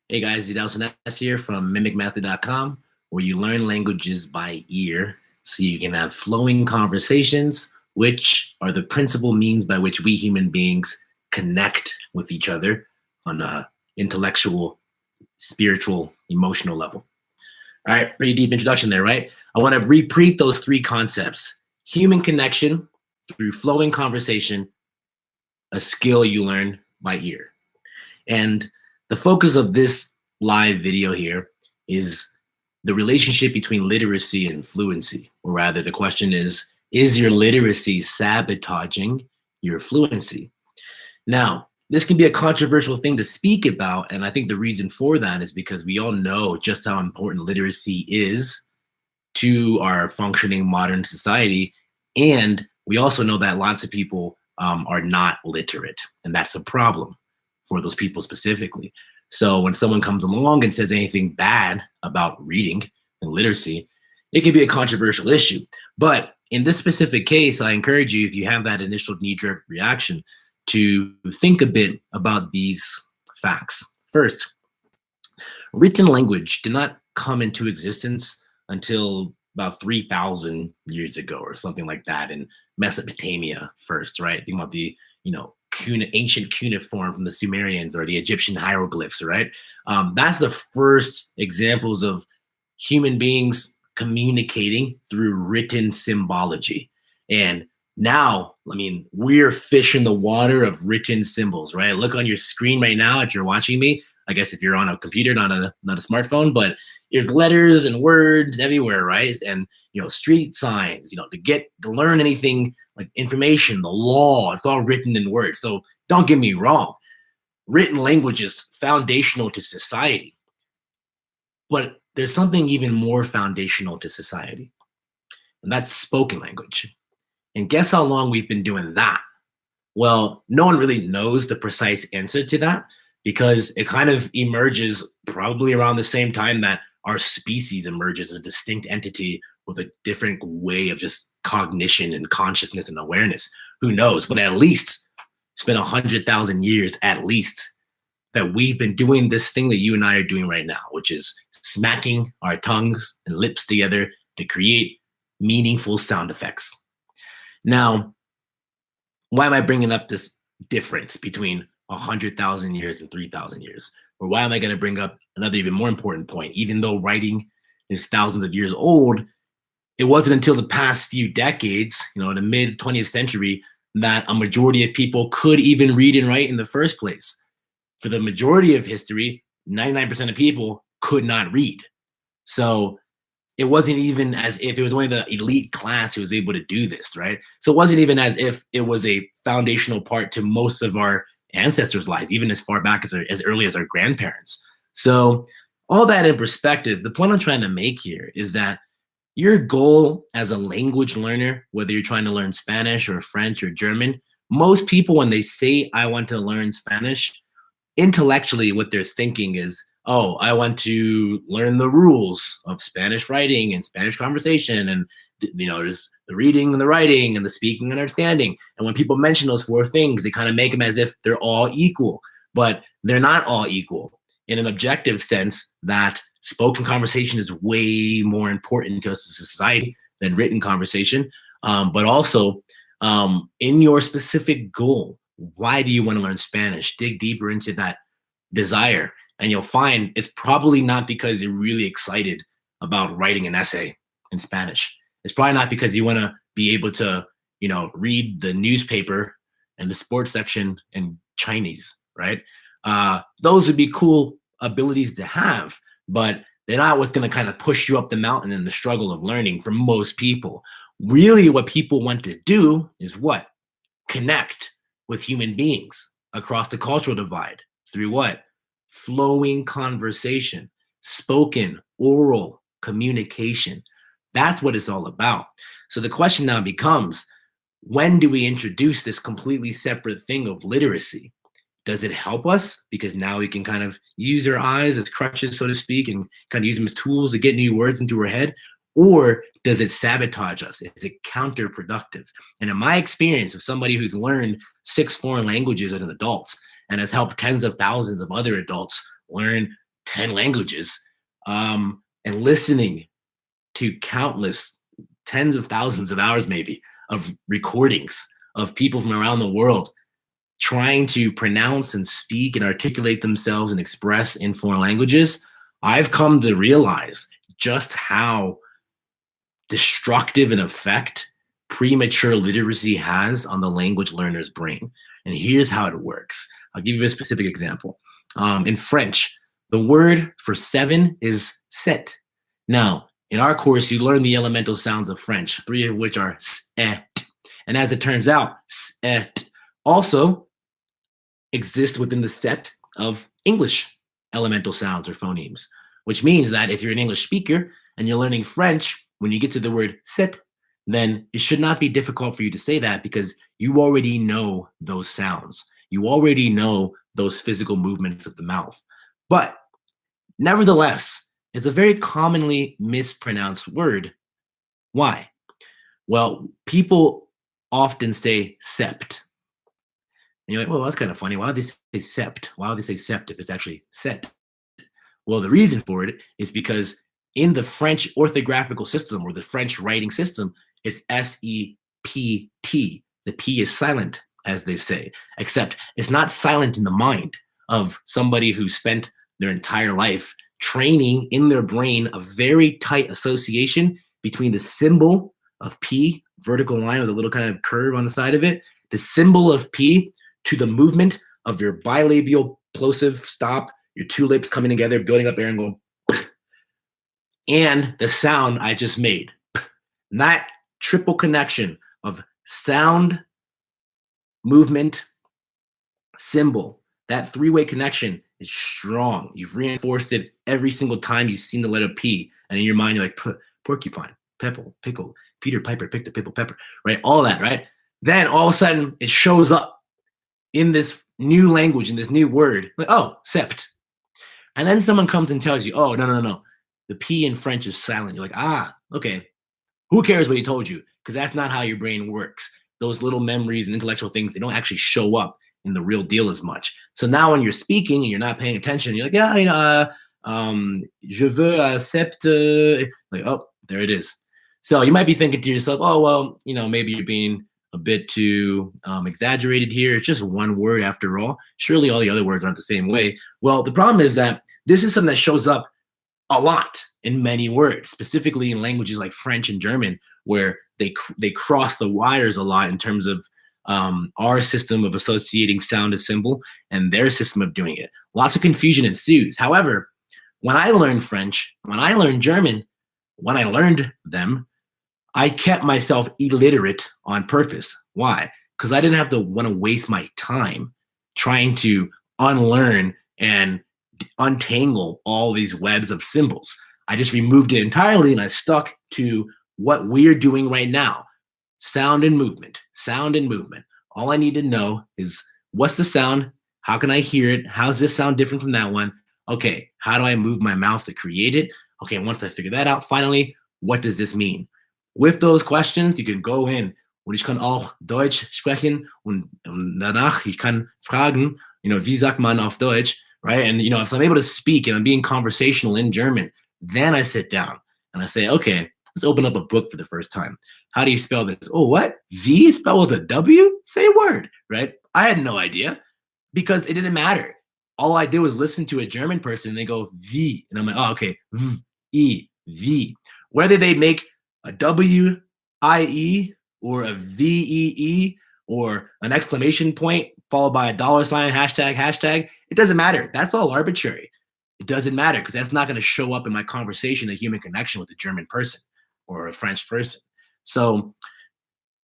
Hey guys, Idal S here from mimicmethod.com, where you learn languages by ear so you can have flowing conversations, which are the principal means by which we human beings connect with each other on a intellectual, spiritual, emotional level. All right, pretty deep introduction there, right? I want to repeat those three concepts: human connection through flowing conversation, a skill you learn by ear. And the focus of this live video here is the relationship between literacy and fluency, or rather, the question is your literacy sabotaging your fluency? Now, this can be a controversial thing to speak about, and I think the reason for that is because we all know just how important literacy is to our functioning modern society, and we also know that lots of people are not literate, and that's a problem for those people specifically. So when someone comes along and says anything bad about reading and literacy, it can be a controversial issue. But in this specific case, I encourage you, if you have that initial knee-jerk reaction, to think a bit about these facts. First, written language did not come into existence until about 3,000 years ago or something like that in Mesopotamia first, right? Think about the, ancient cuneiform from the Sumerians or the Egyptian hieroglyphs, right? That's the first examples of human beings communicating through written symbology. And now, I mean, we're fish in the water of written symbols, right? Look on your screen right now if you're watching me. I guess if you're on a computer, not a smartphone, but there's letters and words everywhere, right? And street signs, to learn anything like information, the law, it's all written in words. So don't get me wrong, written language is foundational to society, but there's something even more foundational to society, and that's spoken language. And guess how long we've been doing that? Well, no one really knows the precise answer to that because it kind of emerges probably around the same time that our species emerges as a distinct entity with a different way of just cognition and consciousness and awareness. Who knows? But at least it's been 100,000 years at least that we've been doing this thing that you and I are doing right now, which is smacking our tongues and lips together to create meaningful sound effects. Now, why am I bringing up this difference between 100,000 years and 3,000 years? Or why am I going to bring up another even more important point? Even though writing is thousands of years old, it wasn't until the past few decades, in the mid 20th century, that a majority of people could even read and write in the first place. For the majority of history, 99% of people could not read. So it wasn't even as if it was only the elite class who was able to do this, right? So it wasn't even as if it was a foundational part to most of our ancestors' lives, even as far back as early as our grandparents. So all that in perspective, the point I'm trying to make here is that your goal as a language learner, whether you're trying to learn Spanish or French or German, most people, when they say, I want to learn Spanish, intellectually, what they're thinking is, oh, I want to learn the rules of Spanish writing and Spanish conversation. And, there's the reading and the writing and the speaking and understanding. And when people mention those four things, they kind of make them as if they're all equal, but they're not all equal in an objective sense that spoken conversation is way more important to us as a society than written conversation. But also in your specific goal, why do you want to learn Spanish? Dig deeper into that desire, and you'll find it's probably not because you're really excited about writing an essay in Spanish. It's probably not because you want to be able to, read the newspaper and the sports section in Chinese, right? Those would be cool abilities to have, but they're not what's going to kind of push you up the mountain in the struggle of learning for most people. Really, what people want to do is what? Connect with human beings across the cultural divide through what? Flowing conversation, spoken, oral communication. That's what it's all about. So the question now becomes, when do we introduce this completely separate thing of literacy? Does it help us? Because now we can kind of use our eyes as crutches, so to speak, and kind of use them as tools to get new words into our head. Or does it sabotage us? Is it counterproductive? And in my experience of somebody who's learned 6 foreign languages as an adult and has helped tens of thousands of other adults learn 10 languages, and listening to countless tens of thousands of hours maybe of recordings of people from around the world trying to pronounce and speak and articulate themselves and express in foreign languages, I've come to realize just how destructive an effect premature literacy has on the language learner's brain. And here's how it works. I'll give you a specific example. In French, the word for 7 is cept. Now, in our course, you learn the elemental sounds of French, 3 of which are cept. And as it turns out, cept also exist within the set of English elemental sounds or phonemes, which means that if you're an English speaker and you're learning French, when you get to the word cept, then it should not be difficult for you to say that because you already know those sounds. You already know those physical movements of the mouth. But nevertheless, it's a very commonly mispronounced word. Why? Well, people often say cept. And you're like, well, that's kind of funny. Why would they say cept? Why would they say cept if it's actually set? Well, the reason for it is because in the French orthographical system or the French writing system, it's S-E-P-T. The P is silent, as they say, except it's not silent in the mind of somebody who spent their entire life training in their brain a very tight association between the symbol of P, vertical line with a little kind of curve on the side of it, the symbol of P to the movement of your bilabial plosive stop, your two lips coming together, building up air and going, and the sound I just made. And that triple connection of sound, movement, symbol, that three-way connection is strong. You've reinforced it every single time you've seen the letter P, and in your mind you're like, porcupine, pepple, pickle, Peter Piper picked a pickle pepper, right? All that, right? Then all of a sudden it shows up in this new language, in this new word, like, oh, cept. And then someone comes and tells you, oh, no. The P in French is silent. You're like, ah, okay. Who cares what he told you? Because that's not how your brain works. Those little memories and intellectual things, they don't actually show up in the real deal as much. So now when you're speaking and you're not paying attention, you're like, yeah, je veux accept. Like, oh, there it is. So you might be thinking to yourself, oh, well, maybe you're being a bit too exaggerated here. It's just one word after all. Surely all the other words aren't the same way. Well, the problem is that this is something that shows up a lot in many words, specifically in languages like French and German, where they cross the wires a lot in terms of our system of associating sound to symbol and their system of doing it. Lots of confusion ensues. However, when I learned French, when I learned German, when I learned them, I kept myself illiterate on purpose. Why? Because I didn't have to want to waste my time trying to unlearn and untangle all these webs of symbols. I just removed it entirely and I stuck to what we're doing right now. Sound and movement, sound and movement. All I need to know is what's the sound? How can I hear it? How's this sound different from that one? Okay, how do I move my mouth to create it? Okay, once I figure that out, finally, what does this mean? With those questions, you can go in und ich kann auch Deutsch sprechen und danach ich kann fragen, wie sagt man auf Deutsch, right? And, if I'm able to speak and I'm being conversational in German, then I sit down and I say, okay, let's open up a book for the first time. How do you spell this? Oh, what? V spelled with a W? Say word, right? I had no idea because it didn't matter. All I did was listen to a German person and they go V. And I'm like, oh, okay, V, E, V. Whether they make a W-I-E or a V-E-E or an exclamation point followed by a $, hashtag, it doesn't matter. That's all arbitrary. It doesn't matter because that's not going to show up in my conversation, a human connection with a German person or a French person. So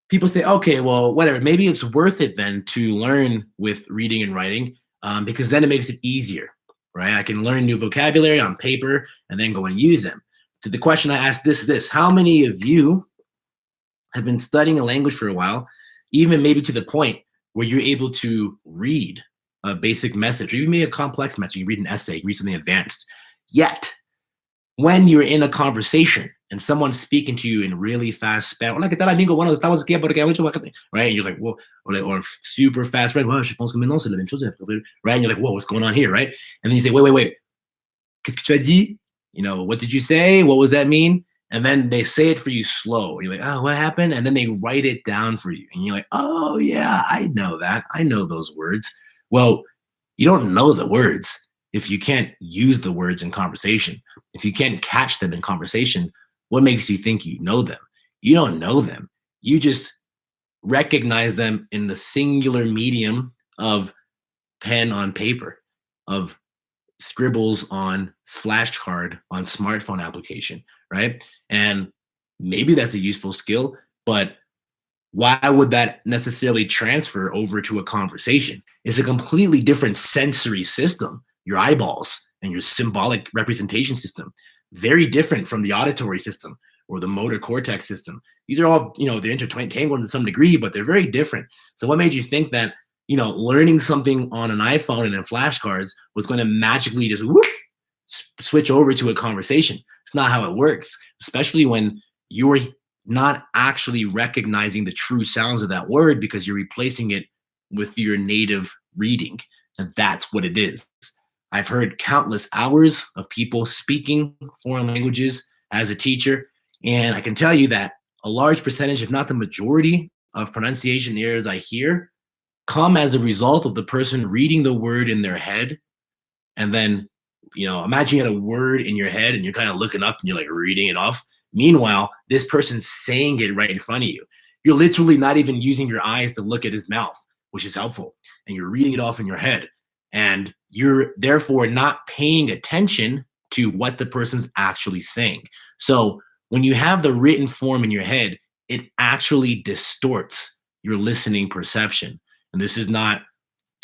people say, okay, well, whatever. Maybe it's worth it then to learn with reading and writing because then it makes it easier, right? I can learn new vocabulary on paper and then go and use them. To the question I asked this, how many of you have been studying a language for a while, even maybe to the point where you're able to read a basic message or even maybe a complex message, you read an essay, you read something advanced. Yet, when you're in a conversation and someone's speaking to you in really fast Spanish, right? And you're like, whoa, or super fast, right? Right? And you're like, whoa, what's going on here, right? And then you say, wait. Qu'est-ce que tu as dit? What did you say? What does that mean? And then they say it for you slow. You're like, oh, what happened? And then they write it down for you. And you're like, oh, yeah, I know that. I know those words. Well, you don't know the words if you can't use the words in conversation. If you can't catch them in conversation, what makes you think you know them? You don't know them. You just recognize them in the singular medium of pen on paper, of scribbles on flashcard on smartphone application, right? And maybe that's a useful skill, but why would that necessarily transfer over to a conversation? It's a completely different sensory system, your eyeballs and your symbolic representation system, very different from the auditory system or the motor cortex system. These are all, they're intertangled to some degree, but they're very different. So what made you think that, learning something on an iPhone and in flashcards was going to magically just switch over to a conversation? It's not how it works, especially when you're not actually recognizing the true sounds of that word because you're replacing it with your native reading. And that's what it is. I've heard countless hours of people speaking foreign languages as a teacher. And I can tell you that a large percentage, if not the majority, of pronunciation errors I hear come as a result of the person reading the word in their head. And then, imagine you had a word in your head and you're kind of looking up and you're like reading it off. Meanwhile, this person's saying it right in front of you. You're literally not even using your eyes to look at his mouth, which is helpful. And you're reading it off in your head. And you're therefore not paying attention to what the person's actually saying. So when you have the written form in your head, it actually distorts your listening perception. And this is not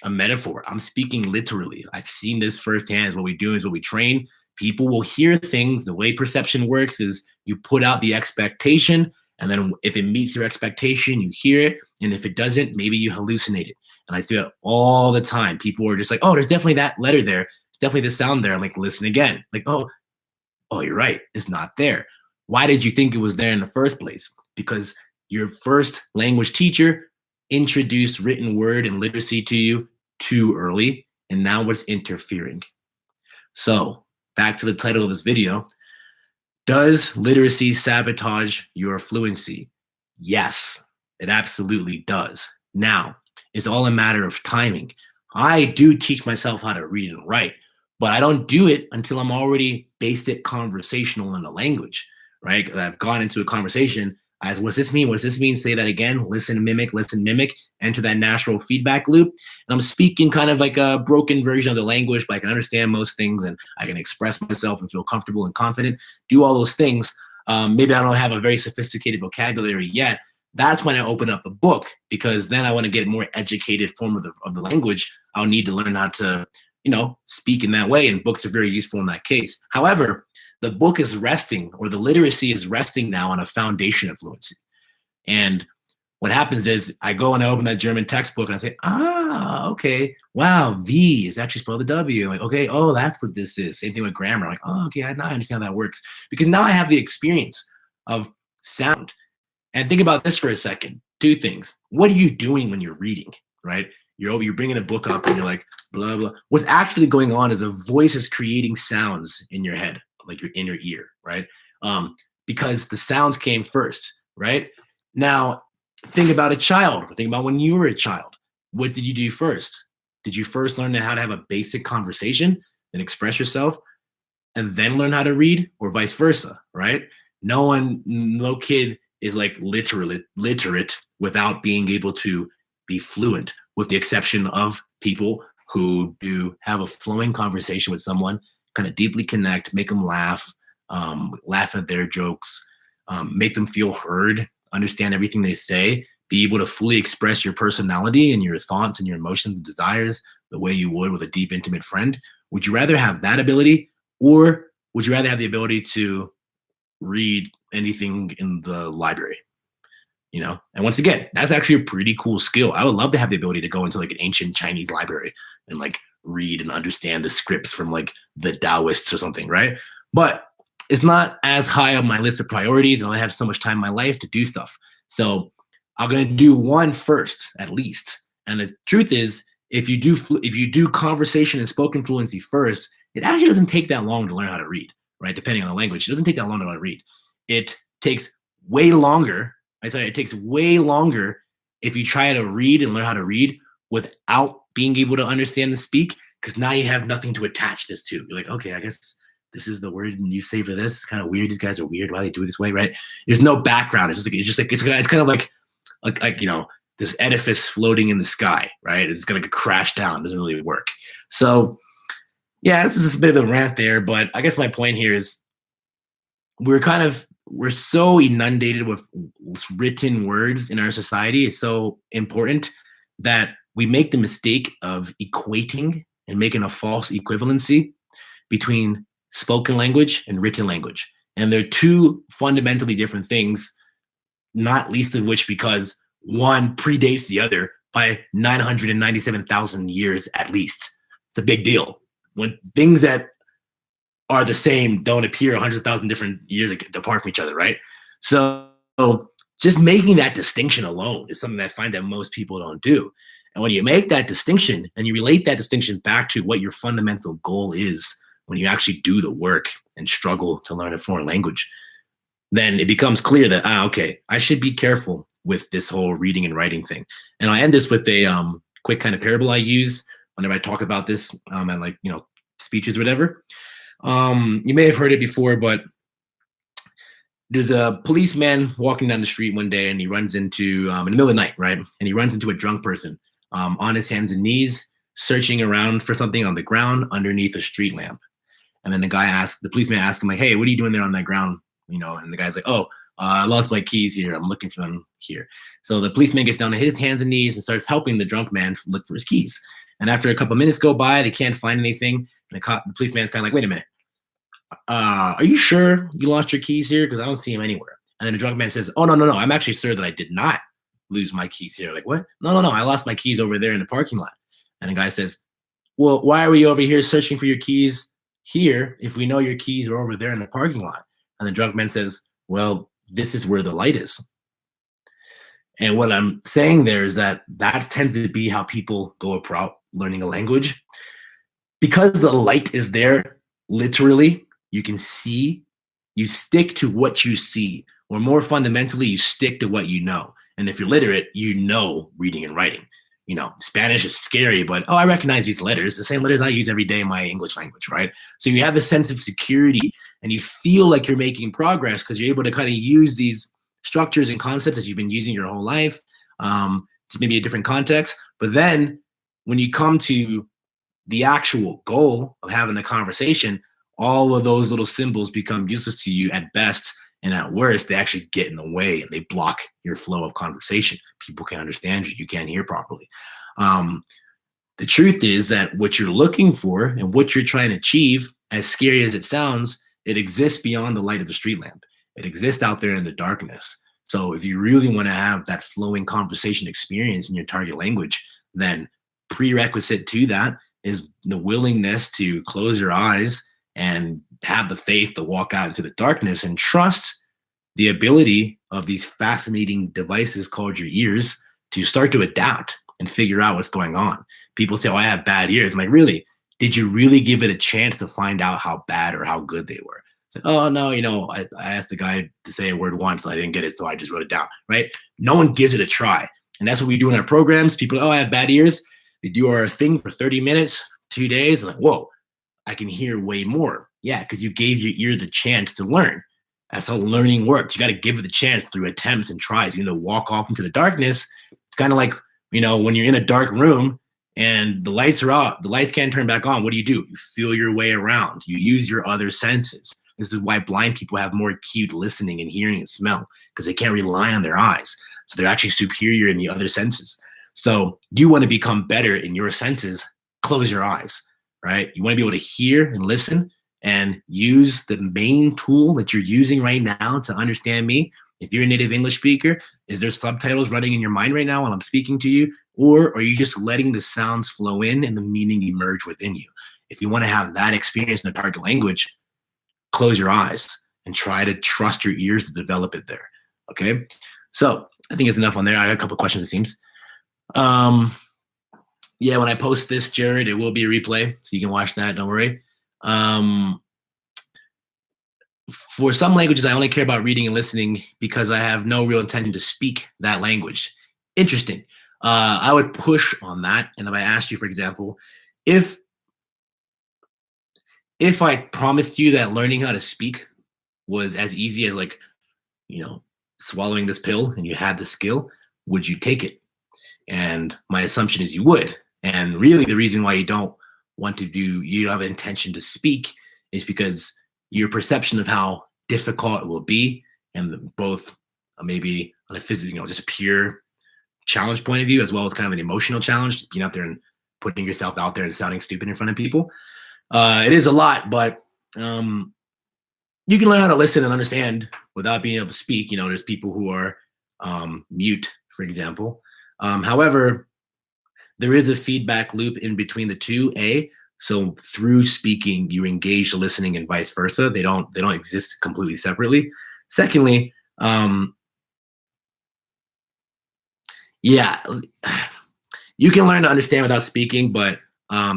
a metaphor. I'm speaking literally. I've seen this firsthand. Is what we do is what we train. People will hear things. The way perception works is you put out the expectation, and then if it meets your expectation, you hear it. And if it doesn't, maybe you hallucinate it. And I do it all the time. People are just like, oh, there's definitely that letter there. It's definitely the sound there. I'm like, listen again. Like, oh, you're right. It's not there. Why did you think it was there in the first place? Because your first language teacher introduced written word and literacy to you too early, and now it's interfering. So back to the title of this video. Does literacy sabotage your fluency? Yes, it absolutely does. Now, it's all a matter of timing. I do teach myself how to read and write, but I don't do it until I'm already basic conversational in the language, right? I've gone into a conversation as, what's this mean? What does this mean? Say that again. Listen, mimic, enter that natural feedback loop. And I'm speaking kind of like a broken version of the language, but I can understand most things and I can express myself and feel comfortable and confident, do all those things. Maybe I don't have a very sophisticated vocabulary yet. That's when I open up a book, because then I want to get a more educated form of the language. I'll need to learn how to, speak in that way. And books are very useful in that case. However, the book is resting, or the literacy is resting now on a foundation of fluency. And what happens is I go and I open that German textbook and I say, okay, wow, V is actually spelled the W. Like, okay, oh, that's what this is. Same thing with grammar. Like, oh, okay, now I understand how that works. Because now I have the experience of sound. And think about this for a second. Two things. What are you doing when you're reading, right? You're bringing a book up and you're like, blah, blah. What's actually going on is a voice is creating sounds in your head, like your inner ear, right? Because the sounds came first, right? Now, think about a child. Think about when you were a child. What did you do first? Did you first learn how to have a basic conversation and express yourself and then learn how to read, or vice versa, right? No kid is like literate without being able to be fluent, with the exception of people who do have a flowing conversation with someone, kind of deeply connect, make them laugh, laugh at their jokes, make them feel heard, understand everything they say, be able to fully express your personality and your thoughts and your emotions and desires the way you would with a deep, intimate friend. Would you rather have that ability, or would you rather have the ability to read anything in the library? And once again, that's actually a pretty cool skill. I would love to have the ability to go into like an ancient Chinese library and like read and understand the scripts from like the Taoists or something, right? But it's not as high on my list of priorities, and I have so much time in my life to do stuff. So I'm going to do one first, at least. And the truth is, if you do conversation and spoken fluency first, it actually doesn't take that long to learn how to read, right? Depending on the language, it doesn't take that long to learn how to read. It takes way longer. It takes way longer if you try to read and learn how to read without being able to understand and speak, because now you have nothing to attach this to. You're like, okay, I guess this is the word and you say for this. It's kind of weird. These guys are weird. Why they do it this way, right? There's no background. It's kind of like this edifice floating in the sky, right? It's gonna crash down. It doesn't really work. So yeah, this is a bit of a rant there, but I guess my point here is we're so inundated with written words in our society. It's so important that we make the mistake of equating and making a false equivalency between spoken language and written language. And they're two fundamentally different things, not least of which because one predates the other by 997,000 years at least. It's a big deal. When things that are the same don't appear 100,000 different years apart from each other, right? So just making that distinction alone is something that I find that most people don't do. And when you make that distinction and you relate that distinction back to what your fundamental goal is when you actually do the work and struggle to learn a foreign language, then it becomes clear that, okay, I should be careful with this whole reading and writing thing. And I end this with a quick kind of parable I use whenever I talk about this and speeches or whatever. You may have heard it before, but there's a policeman walking down the street one day and he runs into, in the middle of the night, right? And he runs into a drunk person on his hands and knees, searching around for something on the ground underneath a street lamp. And then the policeman asks him, like, hey, what are you doing there on that ground? And the guy's like, oh, I lost my keys here. I'm looking for them here. So the policeman gets down to his hands and knees and starts helping the drunk man look for his keys. And after a couple minutes go by, they can't find anything. And the policeman's kind of like, wait a minute. Are you sure you lost your keys here? Because I don't see them anywhere. And then the drunk man says, oh, no. I'm actually sure that I did not lose my keys here. Like, what? No. I lost my keys over there in the parking lot. And the guy says, well, why are we over here searching for your keys here if we know your keys are over there in the parking lot? And the drunk man says, well, this is where the light is. And what I'm saying there is that tends to be how people go about learning a language. Because the light is there, literally, you can see, you stick to what you see, or more fundamentally, you stick to what you know. And if you're literate, you know reading and writing. Spanish is scary, but I recognize these letters, the same letters I use every day in my English language, right? So you have a sense of security and you feel like you're making progress because you're able to kind of use these structures and concepts that you've been using your whole life, just maybe a different context. But then when you come to the actual goal of having a conversation, all of those little symbols become useless to you at best. And at worst, they actually get in the way and they block your flow of conversation. People can't understand you. You can't hear properly. The truth is that what you're looking for and what you're trying to achieve, as scary as it sounds, it exists beyond the light of the street lamp. It exists out there in the darkness. So if you really want to have that flowing conversation experience in your target language, then prerequisite to that is the willingness to close your eyes and have the faith to walk out into the darkness and trust the ability of these fascinating devices called your ears to start to adapt and figure out what's going on. People say, I have bad ears. I'm like, really? Did you really give it a chance to find out how bad or how good they were? Like, oh, no, I asked the guy to say a word once and I didn't get it, so I just wrote it down, right? No one gives it a try. And that's what we do in our programs. People, I have bad ears. They do our thing for 30 minutes, 2 days. And like, whoa, I can hear way more. Yeah, because you gave your ear the chance to learn. That's how learning works. You got to give it the chance through attempts and tries. Walk off into the darkness. It's kind of like, when you're in a dark room and the lights are off, the lights can't turn back on. What do? You feel your way around. You use your other senses. This is why blind people have more acute listening and hearing and smell, because they can't rely on their eyes. So they're actually superior in the other senses. So you want to become better in your senses, close your eyes, right? You want to be able to hear and listen and use the main tool that you're using right now to understand me. If you're a native English speaker, is there subtitles running in your mind right now while I'm speaking to you? Or are you just letting the sounds flow in and the meaning emerge within you? If you want to have that experience in a target language, close your eyes and try to trust your ears to develop it there. Okay. So I think it's enough on there. I got a couple of questions, it seems. Yeah, when I post this, Jared, it will be a replay, so you can watch that. Don't worry. Um, for some languages, I only care about reading and listening because I have no real intention to speak that language. Interesting. I would push on that. And if I asked you, for example, if if I promised you that learning how to speak was as easy as like, you know, swallowing this pill and you had the skill, would you take it? And my assumption is you would. And really, the reason why you don't have intention to speak is because your perception of how difficult it will be, and both maybe on a physical, just pure challenge point of view, as well as kind of an emotional challenge, being out there and putting yourself out there and sounding stupid in front of people. It is a lot, but you can learn how to listen and understand without being able to speak. There's people who are mute, for example. However, there is a feedback loop in between the two. So through speaking, you engage the listening and vice versa. They don't exist completely separately. Secondly, yeah, you can learn to understand without speaking, but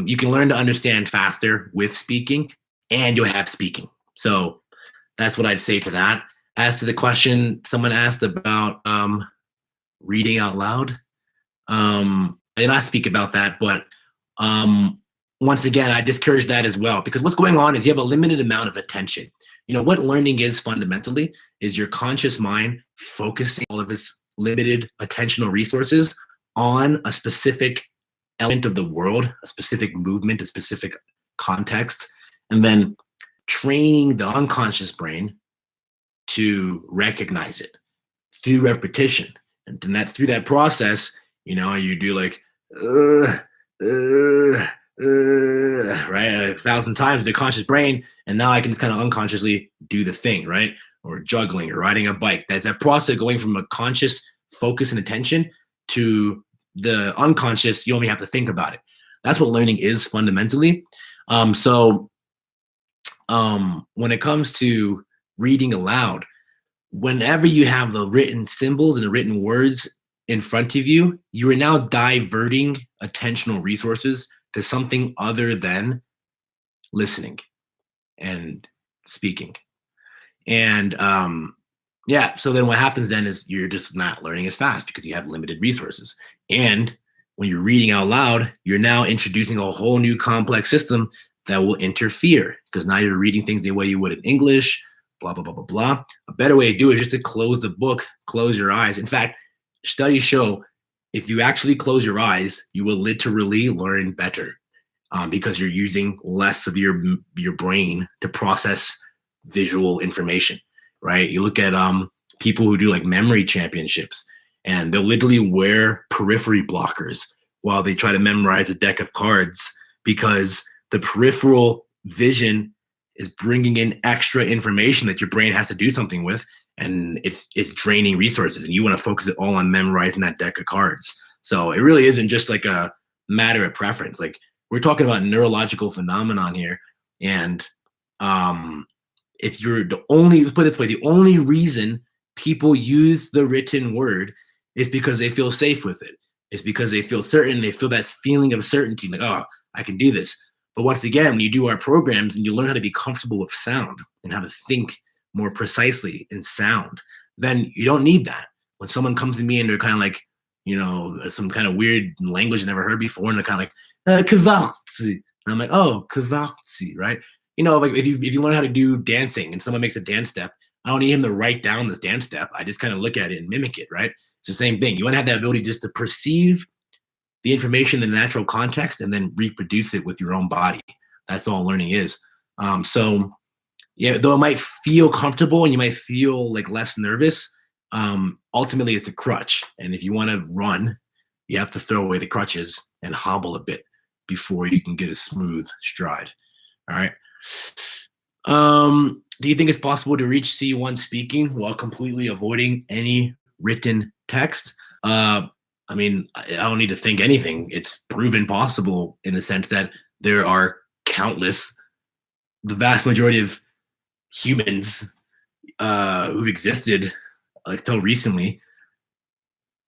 you can learn to understand faster with speaking, and you'll have speaking. So that's what I'd say to that. As to the question someone asked about reading out loud, and I speak about that, but once again, I discourage that as well, because what's going on is you have a limited amount of attention. What learning is fundamentally is your conscious mind focusing all of its limited attentional resources on a specific element of the world, a specific movement, a specific context, and then training the unconscious brain to recognize it through repetition. And then through that process, you do like, right, 1,000 times the conscious brain, and now I can just kind of unconsciously do the thing, right? Or juggling or riding a bike. That's that process going from a conscious focus and attention to the unconscious. You only have to think about it. That's what learning is fundamentally. So when it comes to reading aloud, whenever you have the written symbols and the written words in front of you, you are now diverting attentional resources to something other than listening and speaking. And so then what happens then is you're just not learning as fast because you have limited resources. And when you're reading out loud, you're now introducing a whole new complex system that will interfere, because now you're reading things the way you would in English, blah, blah, blah, blah, blah. A better way to do it is just to close the book, close your eyes. In fact, studies show if you actually close your eyes, you will literally learn better because you're using less of your brain to process visual information, right? You look at people who do like memory championships, and they'll literally wear periphery blockers while they try to memorize a deck of cards, because the peripheral vision is bringing in extra information that your brain has to do something with, and it's draining resources, and you want to focus it all on memorizing that deck of cards. So it really isn't just like a matter of preference. Like, we're talking about neurological phenomenon here, and if you're let's put it this way, the only reason people use the written word is because they feel safe with it. It's because they feel certain, they feel that feeling of certainty, like, oh, I can do this. But once again, when you do our programs and you learn how to be comfortable with sound and how to think more precisely in sound, then you don't need that. When someone comes to me and they're kind of like, some kind of weird language I never heard before, and they're kind of like, equivalency. And I'm like, oh, equivalency, right? Like if you learn how to do dancing and someone makes a dance step, I don't need him to write down this dance step. I just kind of look at it and mimic it, right? It's the same thing. You want to have that ability just to perceive the information in the natural context and then reproduce it with your own body. That's all learning is. So yeah, though it might feel comfortable and you might feel like less nervous, ultimately it's a crutch. And if you want to run, you have to throw away the crutches and hobble a bit before you can get a smooth stride. All right. Do you think it's possible to reach C1 speaking while completely avoiding any written text? I mean, I don't need to think anything. It's proven possible in the sense that there are the vast majority of humans who've existed until recently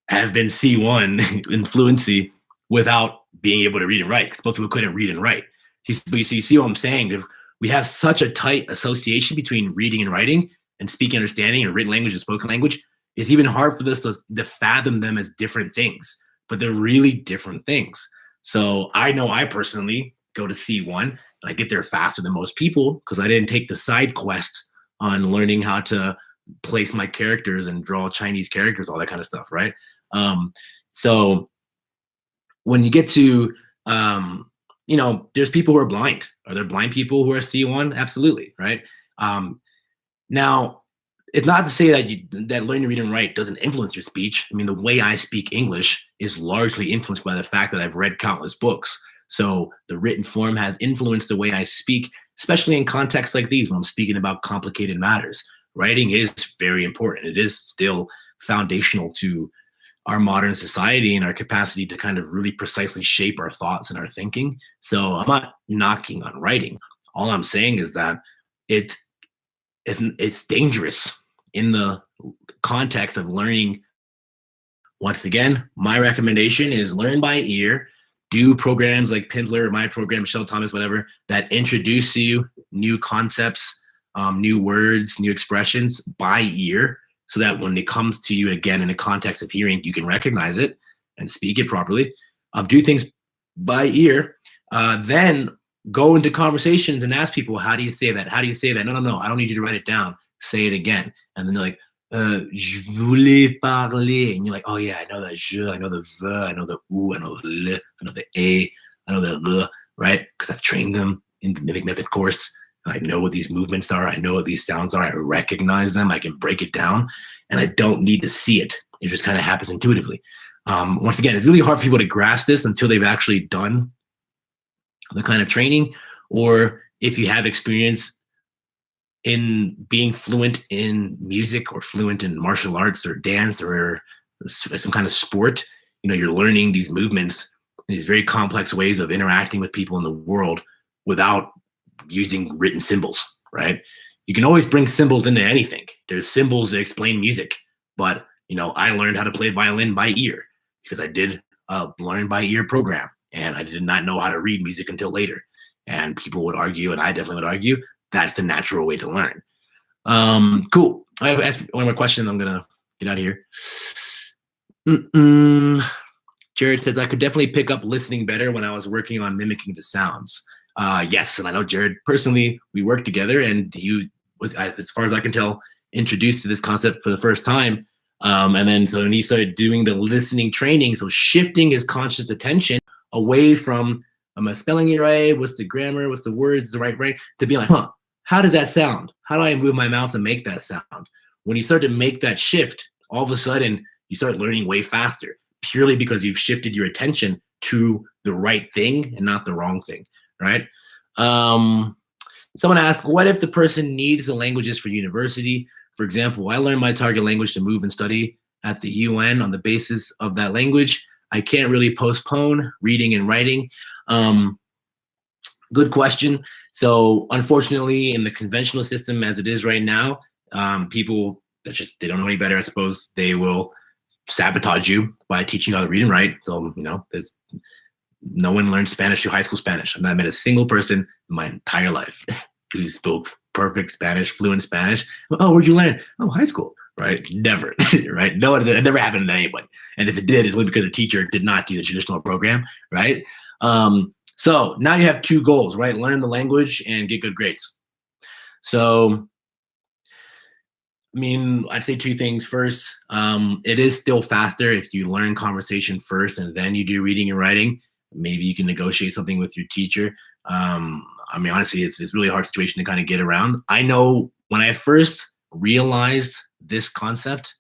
have been C1 in fluency without being able to read and write, because most people couldn't read and write. You see what I'm saying? we have such a tight association between reading and writing and speaking, understanding, and written language and spoken language. It's even hard for us to fathom them as different things, but they're really different things. So I know I personally go to C1 and I get there faster than most people because I didn't take the side quest on learning how to place my characters and draw Chinese characters, all that kind of stuff, right? So when you get to, there's people who are blind. Are there blind people who are C1? Absolutely, right? Now, it's not to say that learning to read and write doesn't influence your speech. I mean, the way I speak English is largely influenced by the fact that I've read countless books. So the written form has influenced the way I speak, especially in contexts like these when I'm speaking about complicated matters. Writing is very important. It is still foundational to our modern society and our capacity to kind of really precisely shape our thoughts and our thinking. So I'm not knocking on writing. All I'm saying is that it's dangerous in the context of learning. Once again, my recommendation is learn by ear. Do programs like Pimsleur or my program, Michelle Thomas, whatever, that introduce you new concepts, new words, new expressions by ear, so that when it comes to you again in the context of hearing, you can recognize it and speak it properly. Do things by ear. Then go into conversations and ask people, how do you say that? How do you say that? No, I don't need you to write it down. Say it again. And then they're like, je voulais parler. And you're like, oh yeah, I know that je, I know the v, I know the ou, I know the le, I know the a, I know the le, right? Because I've trained them in the mimic method course. I know what these movements are. I know what these sounds are. I recognize them. I can break it down. And I don't need to see it. It just kind of happens intuitively. Once again, it's really hard for people to grasp this until they've actually done the kind of training, or if you have experience in being fluent in music or fluent in martial arts or dance or some kind of sport, you're learning these movements, these very complex ways of interacting with people in the world without using written symbols, right? You can always bring symbols into anything. There's symbols that explain music, but I learned how to play violin by ear because I did a learn by ear program, and I did not know how to read music until later. And people would argue, and I definitely would argue, that's the natural way to learn. Cool. I have asked one more question. I'm gonna get out of here. Jared says, I could definitely pick up listening better when I was working on mimicking the sounds. Yes, and I know Jared personally. We worked together, and he was, as far as I can tell, introduced to this concept for the first time. And then so when he started doing the listening training, so shifting his conscious attention away from, am I spelling it right? What's the grammar? What's the words? The right, to be like, how does that sound? How do I move my mouth to make that sound? When you start to make that shift, all of a sudden you start learning way faster, purely because you've shifted your attention to the right thing and not the wrong thing, right? Someone asked, what if the person needs the languages for university? For example, I learned my target language to move and study at the UN on the basis of that language. I can't really postpone reading and writing. Good question. So unfortunately, in the conventional system as it is right now, people they don't know any better, I suppose. They will sabotage you by teaching you how to read and write. So, there's no one learned Spanish through high school Spanish. I've not met a single person in my entire life who spoke perfect Spanish, fluent Spanish. Oh, where'd you learn? Oh, high school, right? Never, right? No, it never happened to anybody. And if it did, it's only because the teacher did not do the traditional program, right? So now you have two goals, right? Learn the language and get good grades. So, I mean, I'd say two things. First, it is still faster if you learn conversation first and then you do reading and writing. Maybe you can negotiate something with your teacher. I mean, honestly, it's a really hard situation to kind of get around. I know when I first realized this concept,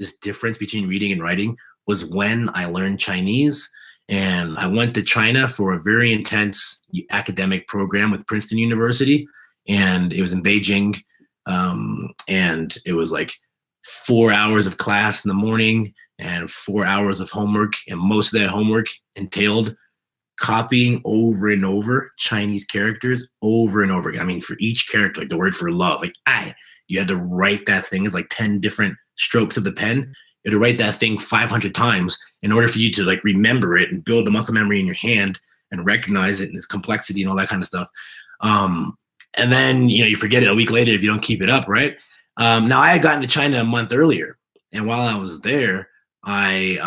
this difference between reading and writing, was when I learned Chinese. And I went to China for a very intense academic program with Princeton University. And it was in Beijing. And it was like 4 hours of class in the morning and 4 hours of homework. And most of that homework entailed copying over and over Chinese characters over and over again. I mean, for each character, like the word for love, like you had to write that thing. It's like 10 different strokes of the pen. You had to write that thing 500 times in order for you to like remember it and build the muscle memory in your hand and recognize it and its complexity and all that kind of stuff. And then, you forget it a week later if you don't keep it up, right? Now, I had gotten to China a month earlier. And while I was there, I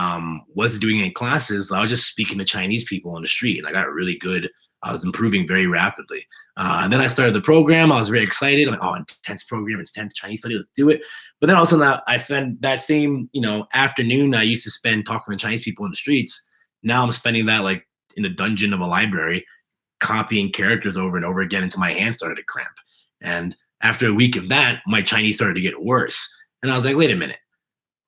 wasn't doing any classes. I was just speaking to Chinese people on the street, and I got really good. I was improving very rapidly. And then I started the program. I was very excited. I'm like, oh, intense program, it's intense Chinese study, let's do it. But then all of a sudden, I found that same, afternoon I used to spend talking to Chinese people in the streets. Now I'm spending that like in a dungeon of a library, copying characters over and over again until my hands started to cramp. And after a week of that, my Chinese started to get worse. And I was like, wait a minute,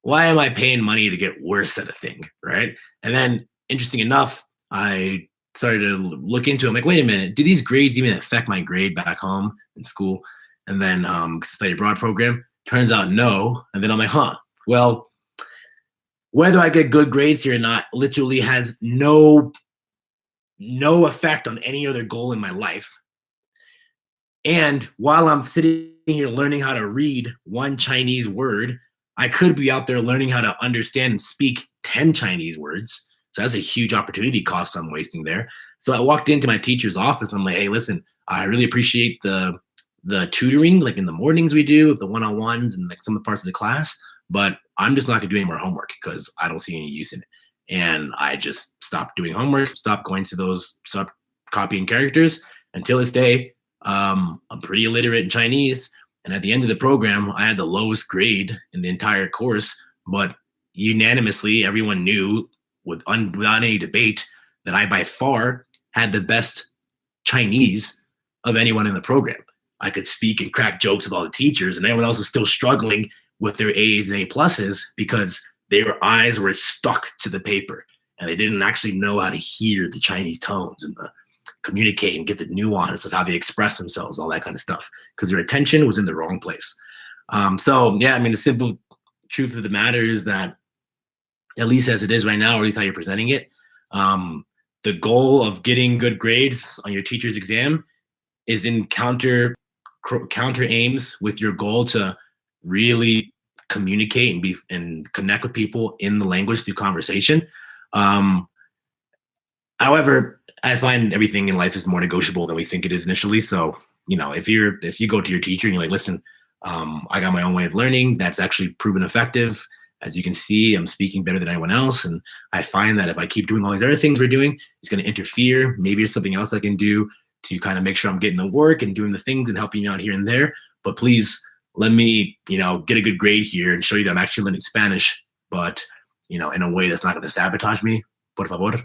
why am I paying money to get worse at a thing, right? And then, interesting enough, I started to look into it. I'm like, wait a minute, do these grades even affect my grade back home in school? And then study abroad program, turns out no. And then I'm like, well, whether I get good grades here or not literally has no effect on any other goal in my life. And while I'm sitting here learning how to read one Chinese word, I could be out there learning how to understand and speak 10 Chinese words. So that's a huge opportunity cost I'm wasting there. So I walked into my teacher's office. And I'm like, hey, listen, I really appreciate the tutoring, like in the mornings we do, the one-on-ones and like some of the parts of the class, but I'm just not gonna do any more homework because I don't see any use in it. And I just stopped doing homework, stopped going to those copying characters. Until this day, I'm pretty illiterate in Chinese. And at the end of the program, I had the lowest grade in the entire course, but unanimously, everyone knew without any debate that I by far had the best Chinese of anyone in the program. I could speak and crack jokes with all the teachers, and everyone else was still struggling with their A's and A pluses because their eyes were stuck to the paper and they didn't actually know how to hear the Chinese tones and communicate and get the nuance of how they express themselves, all that kind of stuff, because their attention was in the wrong place. So yeah, I mean, the simple truth of the matter is that, at least as it is right now, or at least how you're presenting it, the goal of getting good grades on your teacher's exam is in counter aims with your goal to really communicate and connect with people in the language through conversation. However, I find everything in life is more negotiable than we think it is initially. So, if you go to your teacher and you're like, listen, I got my own way of learning that's actually proven effective. As you can see, I'm speaking better than anyone else. And I find that if I keep doing all these other things we're doing, it's going to interfere. Maybe there's something else I can do to kind of make sure I'm getting the work and doing the things and helping you out here and there. But please let me, get a good grade here and show you that I'm actually learning Spanish, but, in a way that's not going to sabotage me. Por favor.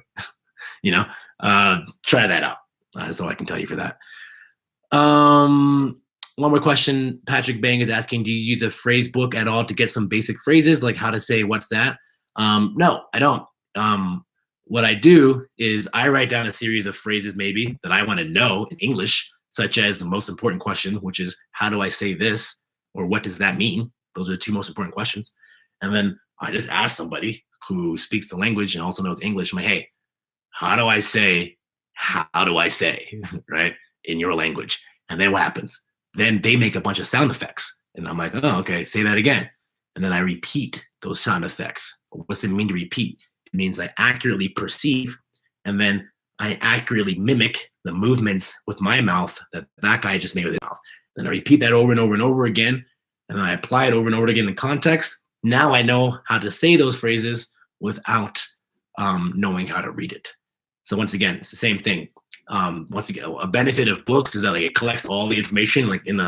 Try that out. That's all I can tell you for that. One more question. Patrick Bang is asking, do you use a phrase book at all to get some basic phrases, like how to say, what's that? No, I don't. What I do is I write down a series of phrases maybe that I want to know in English, such as the most important question, which is, how do I say this? Or what does that mean? Those are the two most important questions. And then I just ask somebody who speaks the language and also knows English, I'm like, hey, how do I say, right, in your language? And then what happens? Then they make a bunch of sound effects. And I'm like, oh, okay, say that again. And then I repeat those sound effects. What's it mean to repeat? It means I accurately perceive, and then I accurately mimic the movements with my mouth that guy just made with his mouth. Then I repeat that over and over and over again, and then I apply it over and over again in context. Now I know how to say those phrases without knowing how to read it. So once again, it's the same thing. Once again, a benefit of books is that it collects all the information like in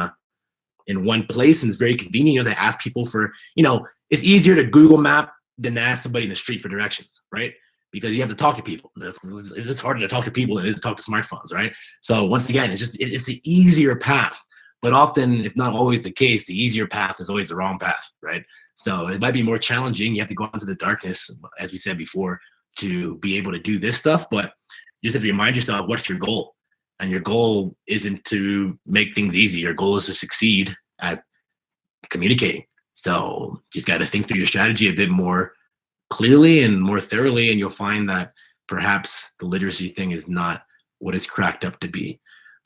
one place, and it's very convenient. To ask people for, it's easier to Google Map than to ask somebody in the street for directions, right? Because you have to talk to people. It's just harder to talk to people than it is to talk to smartphones, right? So once again, it's the easier path. But often, if not always the case, the easier path is always the wrong path, right? So it might be more challenging. You have to go into the darkness, as we said before, to be able to do this stuff. But you just have to remind yourself, what's your goal? And your goal isn't to make things easy. Your goal is to succeed at communicating. So you just got to think through your strategy a bit more clearly and more thoroughly, and you'll find that perhaps the literacy thing is not what it's cracked up to be.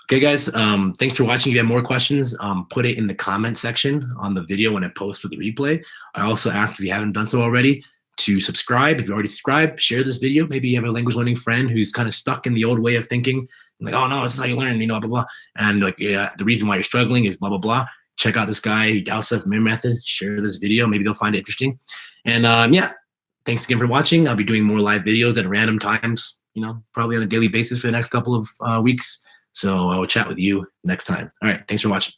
Okay, guys, thanks for watching. If you have more questions, put it in the comment section on the video when it posts for the replay. I also ask, if you haven't done so already, to subscribe. If you already subscribed, share this video. Maybe you have a language learning friend who's kind of stuck in the old way of thinking I'm like, oh no, this is how you learn, blah, blah, blah. And like, yeah, the reason why you're struggling is blah, blah, blah. Check out this guy, Dow Stuff Mirror Method. Share this video. Maybe they'll find it interesting. And yeah, thanks again for watching. I'll be doing more live videos at random times, probably on a daily basis for the next couple of weeks. So I will chat with you next time. All right. Thanks for watching.